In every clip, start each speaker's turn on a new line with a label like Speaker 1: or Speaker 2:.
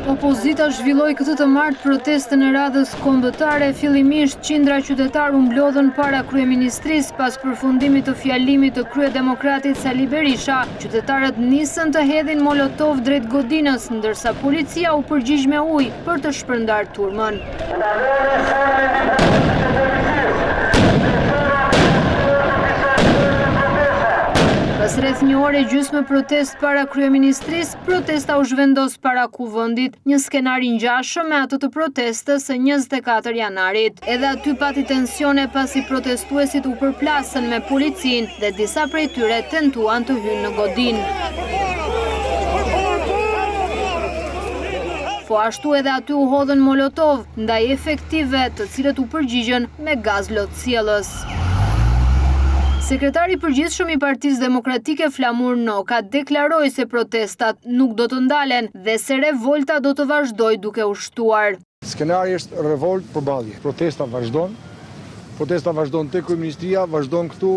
Speaker 1: Opozita zhvilloi këtë të martë protestën e radhës kombëtare. Fillimisht qindra qytetarë u mblodhën para kryeministrisë pas përfundimit të fjalimit të kryedemokratit Sali Berisha. Qytetarët nisën të hedhin molotov drejt godinës, ndërsa policia u përgjigj me ujë për të shpërndarë turmën. Pas rreth një ore gjysmë protest para kryeministrisë, protesta u zhvendos para kuvendit, një skenar i ngjashëm me atë të protestës së 24 janarit. Edhe aty pati tensione pasi protestuesit u përplasën me policinë dhe disa prej tyre tentuan të hynë në godinë. Po ashtu edhe aty u hodhën molotov ndaj efektive, të cilët u përgjigjen me gaz lotësjellës. Sekretari i përgjithshëm i Partisë Demokratike Flamur Noka deklaroi se protestat nuk do të ndalen dhe se revolta do të vazhdojë duke u shtuar.
Speaker 2: Skenari është revolt përballje. Protesta vazhdon tek kryeministria, vazhdon këtu.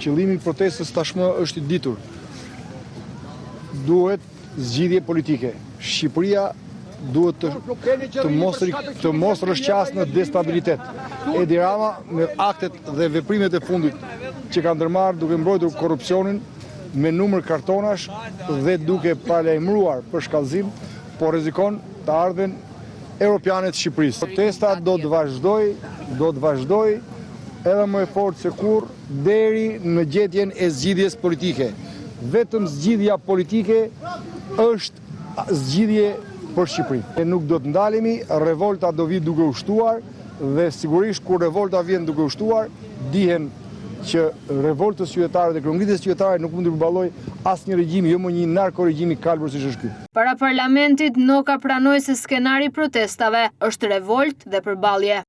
Speaker 2: Qëllimi i protestës tashmë është i ditur. Duhet zgjidhje politike. Shqipëria duhet të mos rrëshqas në destabilitet. Edi Rama me aktet dhe veprimet e fundit që ka ndërmarrë duke mbrojtur korrupsionin me numër kartonash dhe duke paralajmëruar për shkallëzim, po rrezikon të ardhmen europiane të Shqipërisë. Protesta do të vazhdoj edhe më e fortë se kurrë deri në gjetjen e zgjidhjes politike. Vetëm zgjidhja politike është zgjidhje për Shqipërinë. Ne nuk do të ndalemi, revolta do vi duke u shtuar dhe sigurisht kur revolta vjen duke u shtuar, dihen që revoltës qytetare dhe kryengritjes qytetare nuk mund të përballojë asnjë regjim, jo më një narkoregjim i kalbur siç është ky.
Speaker 1: Para parlamentit, Noka pranoi se skenari i protestave është revolt dhe përballje.